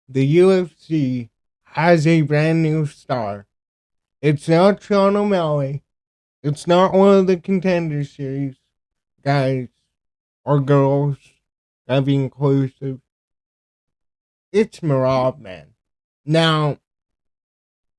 the UFC has a brand new star. It's not Sean O'Malley. It's not one of the Contender Series guys or girls. Gotta be inclusive. It's Merab, man. Now,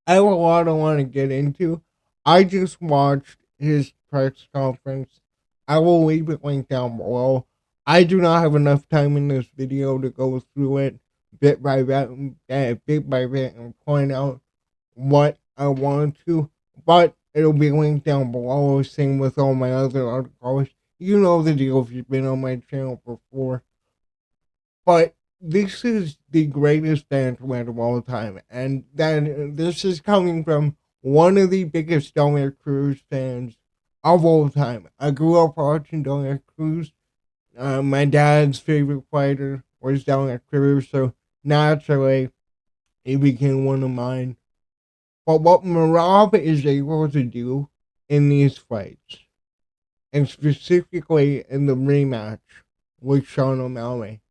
I have a lot I want to get into. I just watched his press conference. I will leave it linked down below. I do not have enough time in this video to go through it bit by bit, and point out what I want to, but it'll be linked down below. Same with all my other articles. You know the deal if you've been on my channel before. But this is the greatest bantamweight of all time, and then this is coming from one of the biggest Dominic Cruz fans of all time. I grew up watching Dominic Cruz. My dad's favorite fighter was Dominic Cruz, so naturally he became one of mine. But what Merab is able to do in these fights, and specifically in the rematch with Sean O'Malley,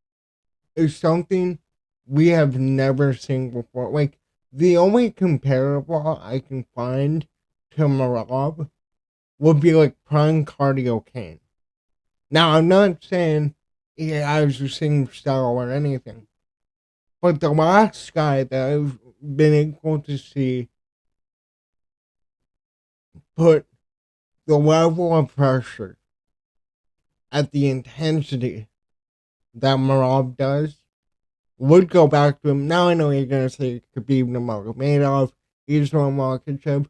is something we have never seen before. Like, the only comparable I can find to Merab would be like Prime Cardio Kane. Now, I'm not saying he has the same style or anything, but the last guy that I've been able to see put the level of pressure at the intensity that Merab does would go back to him. Now I know you're going to say Khabib Nurmagomedov, Islam Makhachev.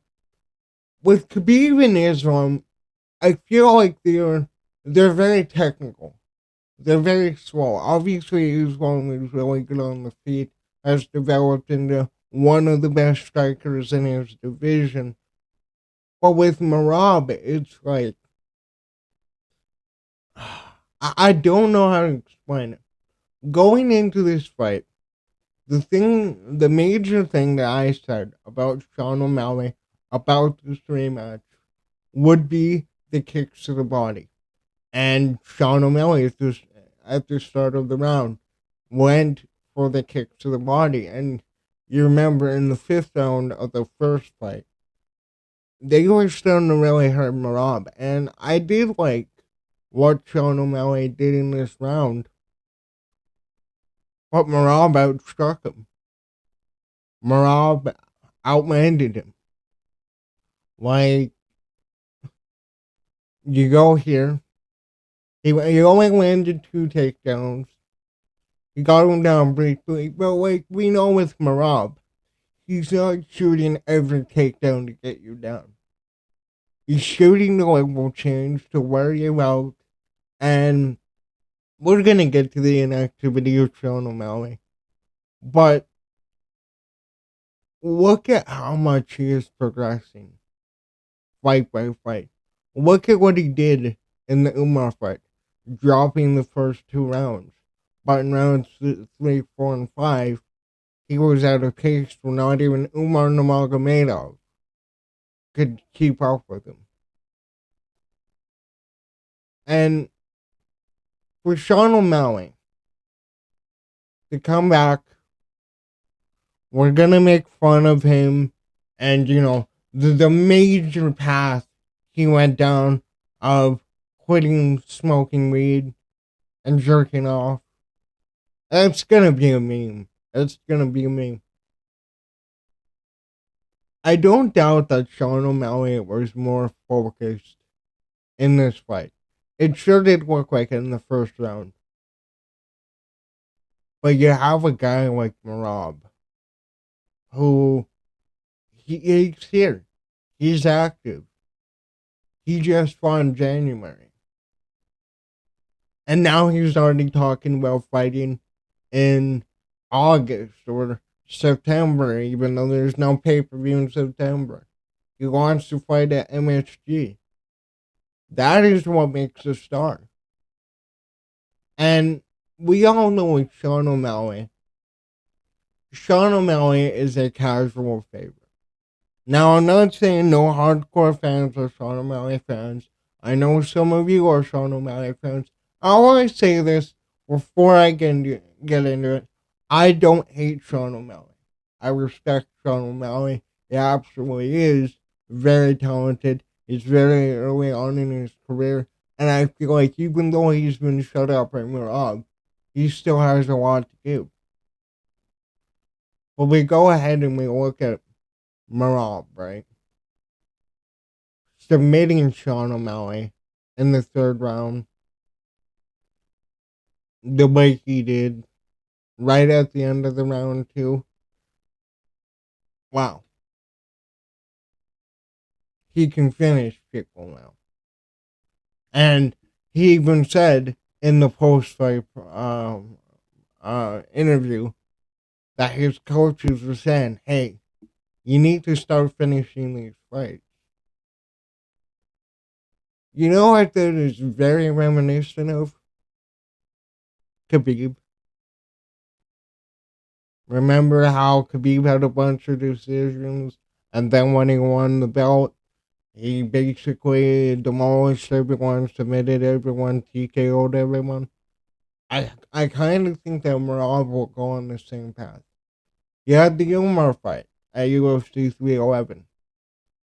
With Khabib and Islam, I feel like they're very technical. They're very slow. Obviously, Islam is really good on the feet, has developed into one of the best strikers in his division. But with Merab, it's like, I don't know how to explain it. Going into this fight, the major thing that I said about Sean O'Malley, about this rematch, would be the kicks to the body. And Sean O'Malley, at the start of the round, went for the kick to the body. And you remember in the fifth round of the first fight, they were starting to really hurt Merab. And I did like what Sean O'Malley did in this round, but Merab outstruck him. Merab outlanded him. Like, you go here, he only landed 2 takedowns. He got him down briefly, but like we know with Merab, he's not shooting every takedown to get you down. He's shooting the level change to wear you out, and we're gonna get to the inactivity of Sean O'Malley. But look at how much he is progressing fight by fight. Look at what he did in the Umar fight, dropping the first 2 rounds. But in rounds 3, 4, and 5, he was at a pace where not even Umar Nurmagomedov could keep up with him. And for Sean O'Malley to come back, we're gonna make fun of him and, the major path he went down of quitting smoking weed and jerking off. That's gonna be a meme. It's gonna be a meme. I don't doubt that Sean O'Malley was more focused in this fight. It sure did look like it in the first round. But you have a guy like Merab, who he's here. He's active. He just fought in January. And now he's already talking about fighting in August or September, even though there's no pay-per-view in September. He wants to fight at MSG. That is what makes a star. And we all know with Sean O'Malley is a casual favorite. Now, I'm not saying no hardcore fans are Sean O'Malley fans. I know some of you are Sean O'Malley fans. I want to say this before I get into it. I don't hate Sean O'Malley. I respect Sean O'Malley. He absolutely is very talented. He's very early on in his career. And I feel like even though he's been shut up by Merab, he still has a lot to give. But we go ahead and we look at Merab, right? Submitting Sean O'Malley in the third round the way he did right at the end of the round, too. Wow. He can finish people now. And he even said in the post-fight interview that his coaches were saying, hey, you need to start finishing these fights. You know what that is very reminiscent of? Khabib. Remember how Khabib had a bunch of decisions, and then when he won the belt, he basically demolished everyone, submitted everyone, TKO'd everyone? I kind of think that Merab will go on the same path. You had the Umar fight at UFC 311.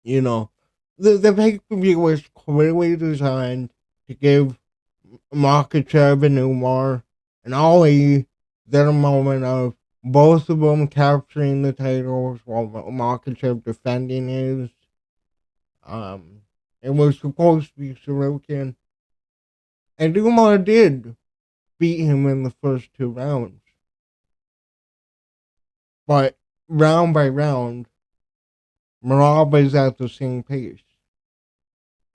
You know, the pay-per-view was clearly designed to give Makachev and Umar and Ali their moment of both of them capturing the titles while Makachev defending his. It was supposed to be Sorokin. And Umar did beat him in the first two rounds. But round by round, Merab is at the same pace.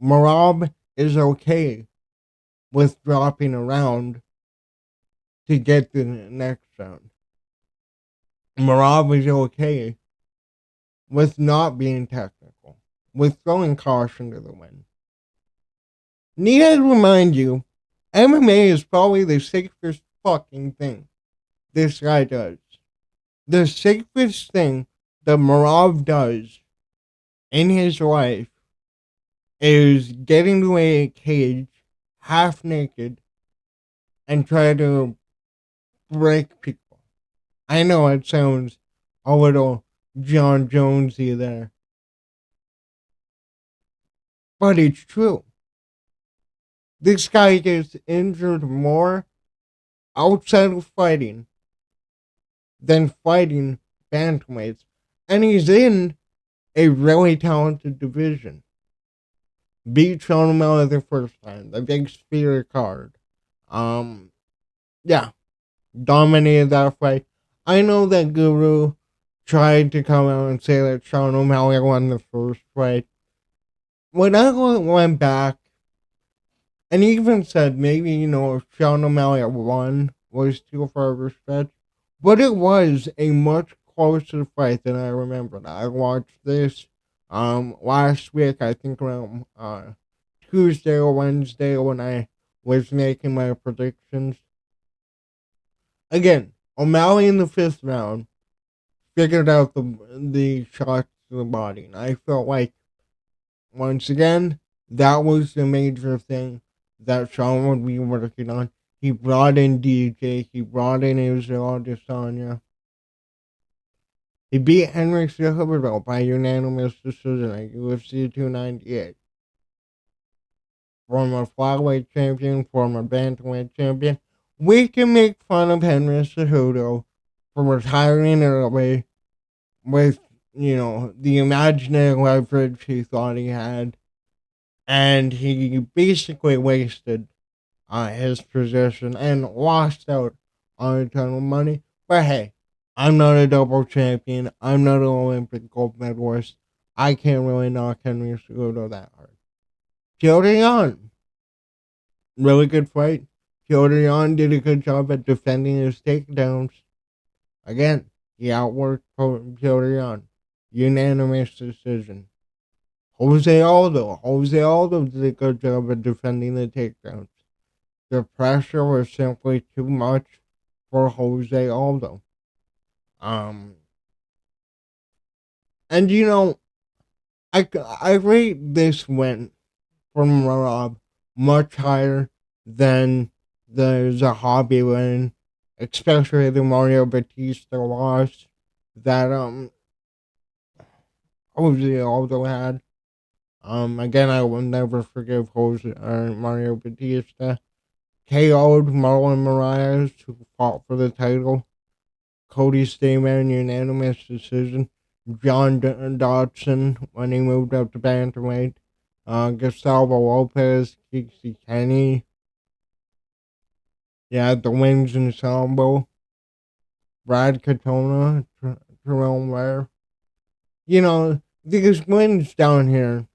Merab is okay with dropping a round to get to the next round. Merab is okay with not being technical, with throwing caution to the wind. Need I remind you, MMA is probably the safest fucking thing this guy does. The safest thing that Merab does in his life is getting to a cage half naked and try to break people. I know it sounds a little John Jonesy there, but it's true. This guy gets injured more outside of fighting than fighting bantamweights, and he's in a really talented division. Beat Sean O'Malley the first time, the big spear card. Yeah, dominated that fight. I know that Guru tried to come out and say that Sean O'Malley won the first fight. When I went back and even said maybe, if Sean O'Malley won was too far of a stretch, but it was a much closer fight than I remembered. I watched this last week, I think around Tuesday or Wednesday when I was making my predictions. Again, O'Malley in the fifth round figured out the shots to the body, and I felt like once again that was the major thing that Sean would be working on. He brought in DJ, he brought in Israel Adesanya. He beat Henry Cejudo by unanimous decision at UFC 298. Former flyweight champion, former bantamweight champion. We can make fun of Henry Cejudo for retiring early with, the imaginary leverage he thought he had. And he basically wasted his position and lost out on a ton of money. But hey, I'm not a double champion. I'm not an Olympic gold medalist. I can't really knock Henry Cejudo that hard. Piotr really good fight. Piotr did a good job at defending his takedowns. Again, he outworked Piotr. Unanimous decision. Jose Aldo did a good job at defending the takedowns. The pressure was simply too much for Jose Aldo. And I rate this win from Merab much higher than the Zahabi win especially the Mario Batista loss that Jose Aldo had. Again, I will never forgive Jose Mario Batista. KO'd Marlon Moraes, who fought for the title. Cody Stamen, unanimous decision. John Dodson, when he moved up to bantamweight. Gustavo Lopez, Kixie Kenny. Yeah, the wins ensemble. Brad Katona, Jerome Ware. These wins down here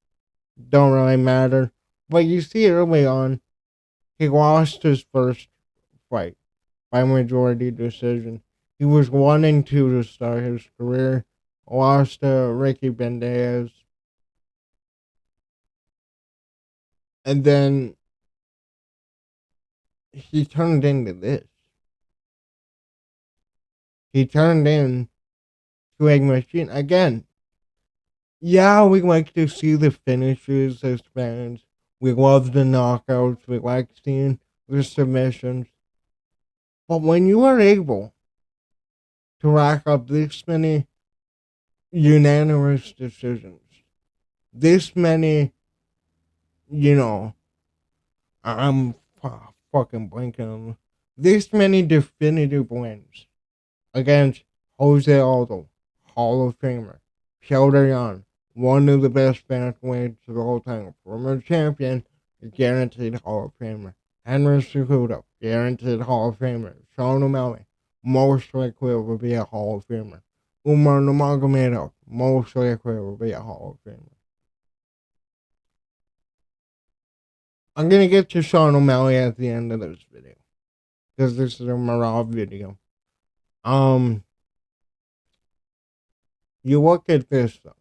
don't really matter. But you see early on, he lost his first fight by majority decision. He was 1-2 to start his career. Lost to Ricky Bandejas. And then he turned into this. He turned into a machine. Again, yeah, we like to see the finishes as fans. We love the knockouts. We like seeing the submissions. But when you are able to rack up this many unanimous decisions, this many, you know, I'm fucking blanking on this many definitive wins against Jose Aldo, Hall of Famer, Petr Yan, one of the best bantamweights of all time, former champion, guaranteed Hall of Famer, Henry Cejudo, guaranteed Hall of Famer, Sean O'Malley, most likely will be a Hall of Famer, Umar Nurmagomedov, most likely will be a Hall of Famer. I'm gonna get to Sean O'Malley at the end of this video, because this is a Merab video. You look at this though.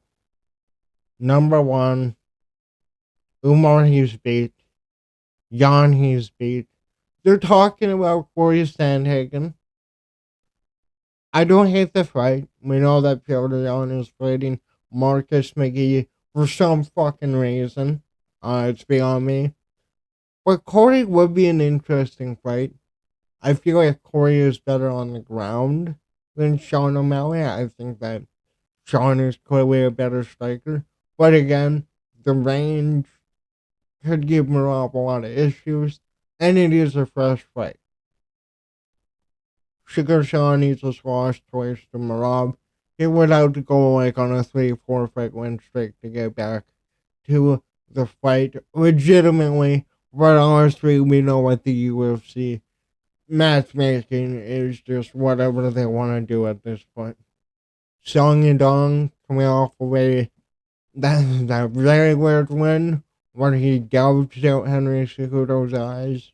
Number one, Umar he's beat. Jan he's beat. They're talking about Corey Sandhagen. I don't hate the fight. We know that Petr Yan is fighting Marcus McGee for some fucking reason. It's beyond me. But Corey would be an interesting fight. I feel like Corey is better on the ground than Sean O'Malley. I think that Sean is clearly a better striker. But again, the range could give Merab a lot of issues. And it is a fresh fight. Sugar Sean needs a squash twice to Merab. He would have to go like on a 3-4 fight win streak to get back to the fight legitimately. But honestly, we know what the UFC matchmaking is just whatever they want to do at this point. Song Yadong coming off away that very weird win where he gouged out Henry Cejudo's eyes.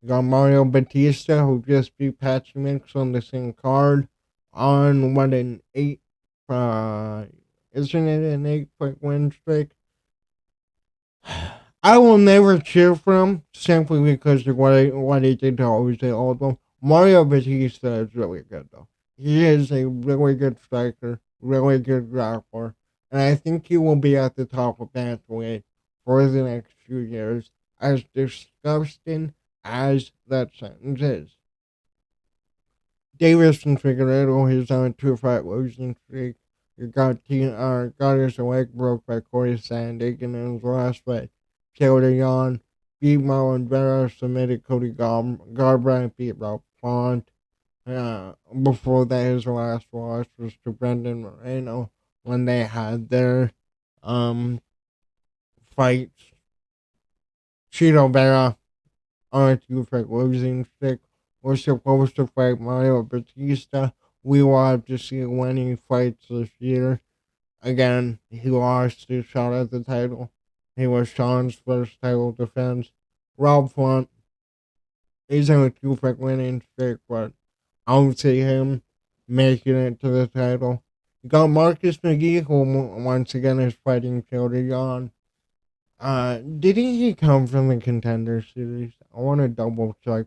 You got Mario Batista, who just beat Patch Mix on the same card on what isn't it an 8-fight win streak? I will never cheer for him simply because of what he did to Jose Aldo. Mario Batista is really good though. He is a really good striker, really good grappler, and I think he will be at the top of bantamweight for the next few years, as disgusting as that sentence is. Davison Figueiredo, he's on a 2-fight losing streak. He got his leg broke by Corey Sandhagen in his last fight. Petr Yan beat Marlon Vera, submitted Cody Garbrandt, beat Ralph Font. Before that, his last loss was to Brendan Moreno when they had their fights. Chito Vera on a 2-fight losing streak was supposed to fight Mario Batista. We will have to see when he fights this year. Again, he lost his shot at the title. He was Sean's first title defense. Ralph Font, he's on a 2-fight winning streak, but I don't see him making it to the title. You got Marcus McGee, who once again is fighting Petr Yan. Didn't he come from the Contender Series? I want to double check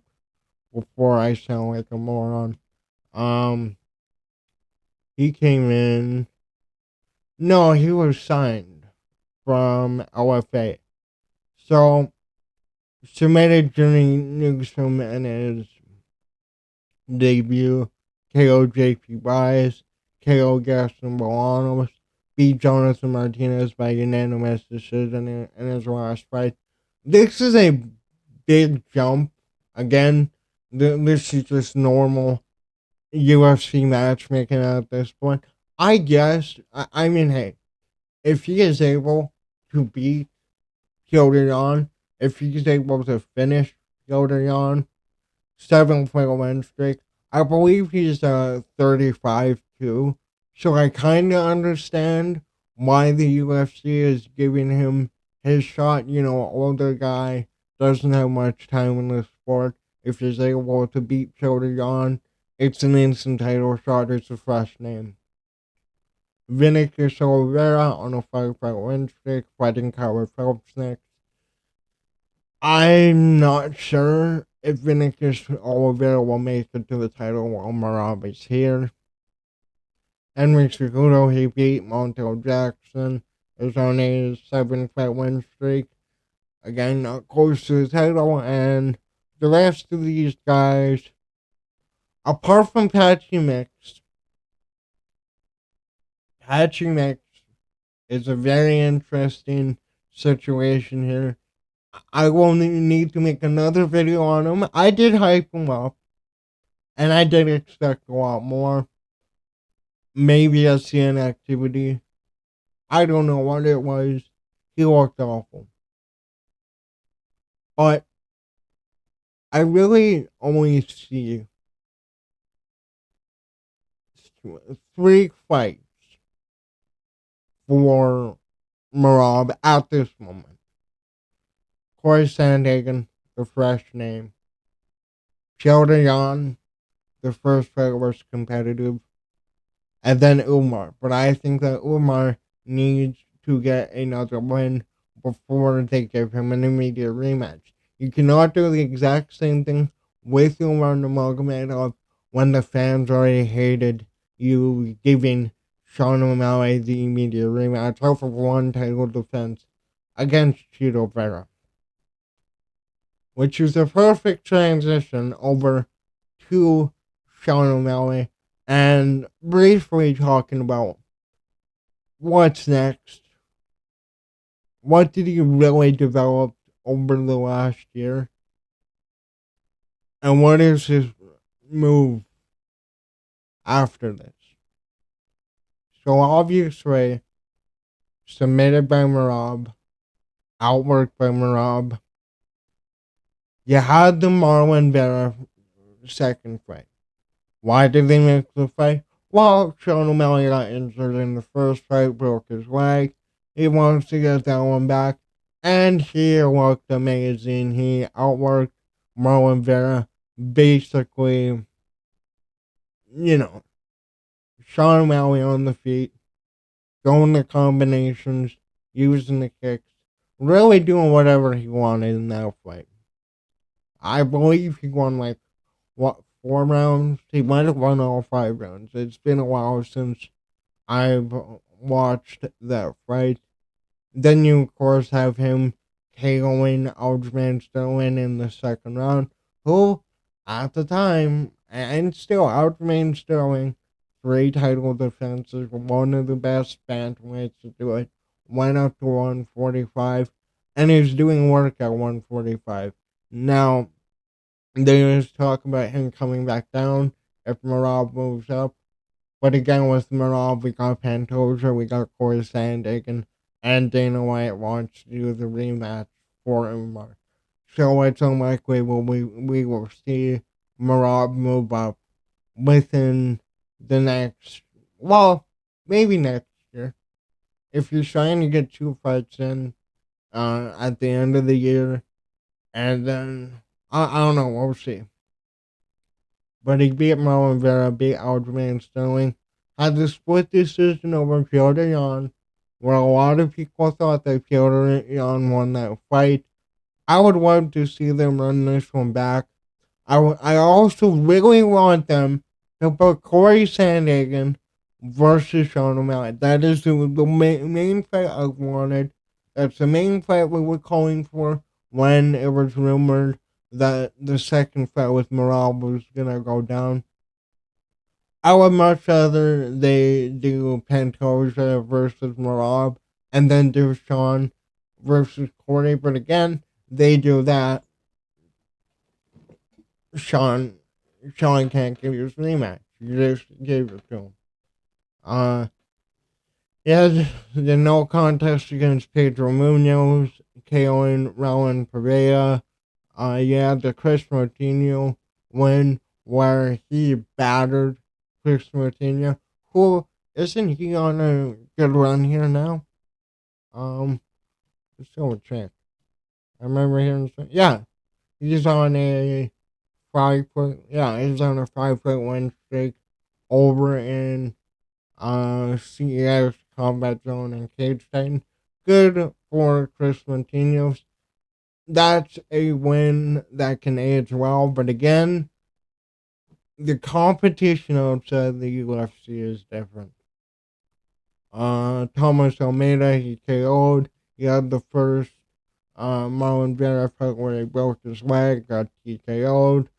before I sound like a moron. He came in. No, he was signed from LFA. So, submitted Journey Newsom and his debut, KO JP Bias, KO Gaston Bolanos, beat Jonathan Martinez by unanimous decision in his last fight. This is a big jump. Again, this is just normal UFC matchmaking at this point. I guess, I mean, hey, if he is able to beat Piotr, if he's able to finish Piotr, 7 fight win streak, I believe he's 35 too. So I kind of understand why the UFC is giving him his shot. You know, older guy, doesn't have much time in the sport. If he's able to beat Piotr, it's an instant title shot. It's a fresh name. Vinicius Oliveira on a 5 fight win streak, fighting Kyle Phelps next. I'm not sure if Vinicius Oliveira will make it to the title while Merab is here. Henry Cejudo, he beat Montel Jackson, is on a 7 fight win streak. Again, not close to the title, and the rest of these guys, apart from Patchy Mix is a very interesting situation here. I will need to make another video on him. I did hype him up, and I did expect a lot more. Maybe a CN activity. I don't know what it was. He looked awful. But I really only see 3 fights for Merab at this moment. Corey Sandhagen, the fresh name. Piotr Jan, the first fight was competitive. And then Umar. But I think that Umar needs to get another win before they give him an immediate rematch. You cannot do the exact same thing with Umar Nurmagomedov when the fans already hated you giving Sean O'Malley the immediate rematch off of one title defense against Chito Vera. Which is a perfect transition over to Sean O'Malley and briefly talking about what's next. What did he really develop over the last year? And what is his move after this? So obviously, submitted by Merab, outworked by Merab. You had the Marlon Vera second fight. Why did they make the fight? Well, Sean O'Malley got injured in the first fight, broke his leg. He wants to get that one back. And he looked amazing. He outworked Marlon Vera. Basically, Sean O'Malley on the feet, going the combinations, using the kicks, really doing whatever he wanted in that fight. I believe he won 4 rounds? He might have won all 5 rounds. It's been a while since I've watched that fight. Then you, of course, have him KOing Aljamain Sterling in the second round, who, at the time, and still, Aljamain Sterling, 3 title defenses, one of the best bantamweights to do it, went up to 145, and he's doing work at 145. Now, there's talk about him coming back down if Merab moves up. But again, with Merab, we got Pantoja, we got Corey Sandhagen, and Dana White wants to do the rematch for Umar. So it's unlikely we will see Merab move up within the next, maybe next year. If you're trying to get 2 fights in at the end of the year, and then, I don't know, we'll see. But he beat Marlon Vera, beat Aljamain Sterling, had the split decision over Piotr Jan, where a lot of people thought that Piotr Jan won that fight. I would love to see them run this one back. I also really want them to put Corey Sandhagen versus Sean O'Malley. That is the main fight I wanted. That's the main fight we were calling for when it was rumored that the second fight with Merab was gonna go down. I would much rather they do Pantoja versus Merab and then do Sean versus Corey, but again, they do that. Sean Sean can't give you his rematch. You just gave it to him. Uh yeah, the no contest against Pedro Munoz, KOing Rowan Pereira. Yeah, the Chris Martino win where he battered Chris Martino, who isn't he on a good run here now? Um, let's go check. I remember hearing, yeah, he's on a 5 foot, yeah, he's on a 5 foot win streak over in CES Combat Zone and Cage Titan. Good for Chris Martino. That's a win that can age well, but again, the competition outside the UFC is different. Thomas Almeida, he KO'd. He had the first Marlon Vera fight where he broke his leg, got TKO'd.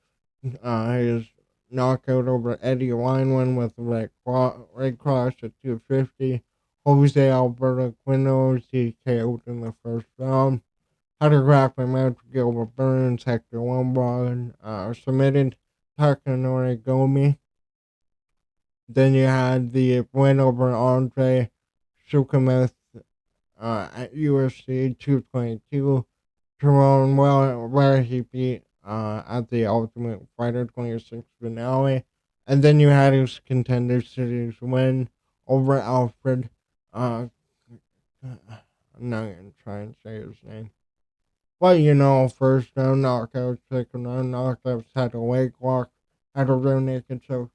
His knockout over Eddie Wineland with the Red Cross at 250. Jose Alberto Quinos, he KO'd in the first round. Had a grappling match with Gilbert Burns, Hector Lombard, submitted Takanori Gomi. Then you had the win over Andre Shukameth at UFC 222. Jerome where he beat at the Ultimate Fighter 26 finale. And then you had his Contender Series win over Alfred. I'm not going to try and say his name. But first round knockouts, second round knockouts, had a leg lock, had a rear naked choke.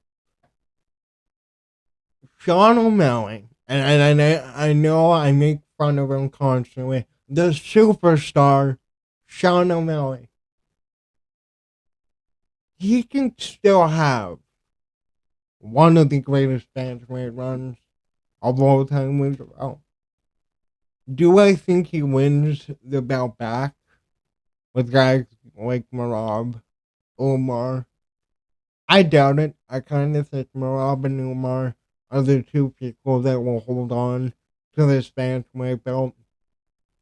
Sean O'Malley, and I know I make fun of him constantly, the superstar, Sean O'Malley. He can still have one of the greatest bantamweight runs of all time with the belt. Do I think he wins the belt back with guys like Merab, Omar? I doubt it. I kind of think Merab and Umar are the two people that will hold on to this bantamweight belt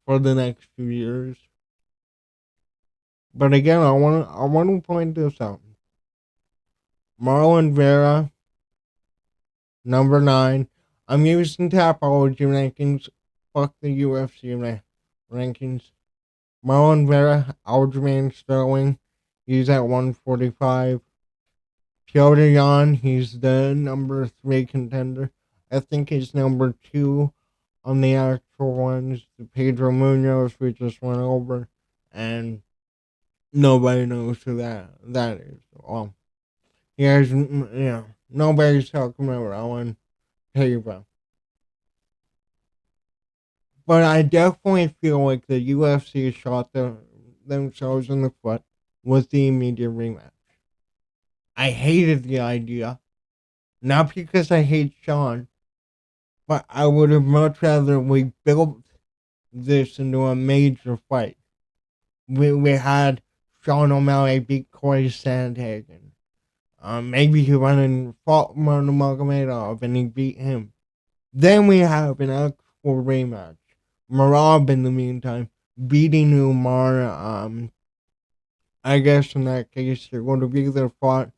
for the next 2 years. But again, I want to point this out. Marlon Vera, number 9. I'm using Tapology rankings. Fuck the UFC rankings. Marlon Vera, Aljamain Sterling, he's at 145. Piotr Jan, he's the number 3 contender. I think he's number 2 on the actual ones. The Pedro Munoz we just went over, and nobody knows who that is. Well, nobody's talking about Rowan Pedro. But I definitely feel like the UFC shot themselves in the foot with the immediate rematch. I hated the idea. Not because I hate Sean, but I would have much rather we built this into a major fight. We had Sean O'Malley beat Corey Sandhagen. Maybe he went and fought Nurmagomedov and he beat him. Then we have an actual rematch. Merab, in the meantime, beating Umar. I guess in that case, he would have either fought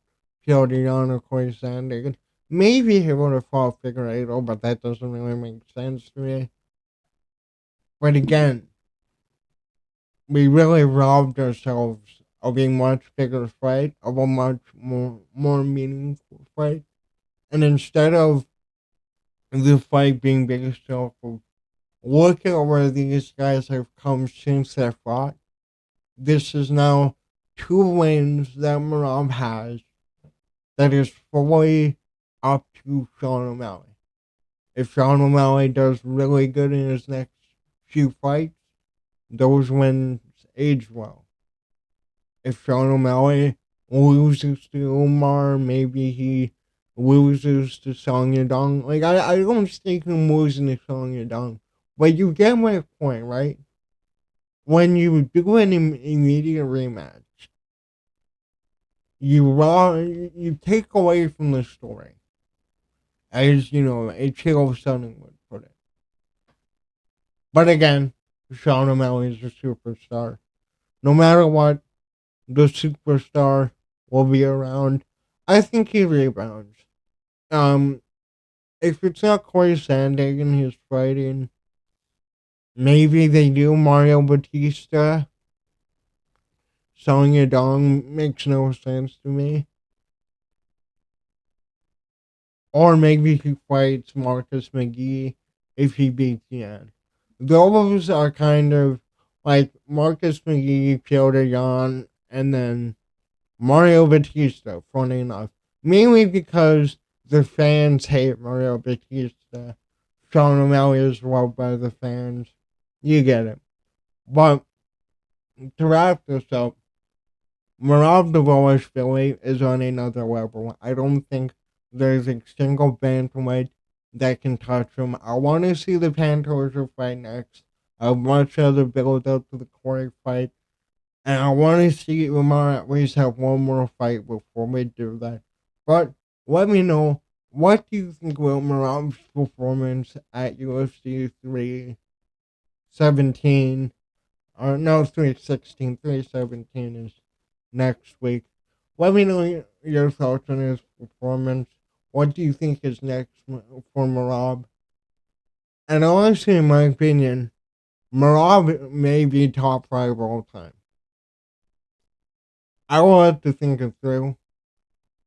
Piotr Jan or Corey Sandhagen. Maybe he would have fought Figueiredo, but that doesn't really make sense to me. But again, we really robbed ourselves of a much bigger fight, of a much more meaningful fight. And instead of the fight being based off of look at where these guys have come since they fought, this is now 2 wins that Merab has that is fully up to Sean O'Malley. If Sean O'Malley does really good in his next few fights, those wins age well. If Sean O'Malley loses to Umar, maybe he loses to Song Yadong. Like, I don't think him losing to Song Yadong. But you get my point, right? When you do an immediate rematch, you take away from the story, as a chill Sunning would put it. But again, Sean O'Malley is a superstar. No matter what, the superstar will be around. I think he rebounds. Um, if it's not Corey Sandhagen he's fighting, maybe they do Mario Batista. Song Yadong makes no sense to me. Or maybe he fights Marcus McGee if he beats Yan. Those are kind of like Marcus McGee, Piotr Jan, and then Mario Batista, funny enough. Mainly because the fans hate Mario Batista. Sean O'Malley is loved by the fans. You get it. But to wrap this up, Merab Dvalishvili is on another level. I don't think there's a single bantamweight that can touch him. I want to see the Pantoja fight next. I much rather build up to the Corey fight. And I want to see Umar at least have one more fight before we do that. But let me know, what do you think about Merab's performance at UFC 317? Or no, 316. 317 is next week. Let me know your thoughts on his performance. What do you think is next for Merab? And honestly, in my opinion, Merab may be top 5 all time. I will have to think it through.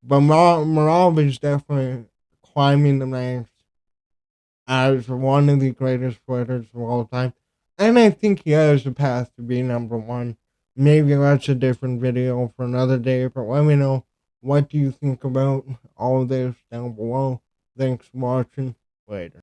But Merab is definitely climbing the ranks as one of the greatest fighters of all time. And I think he has a path to be number one. Maybe that's a different video for another day, but let me know, what do you think about all of this down below. Thanks for watching. Later.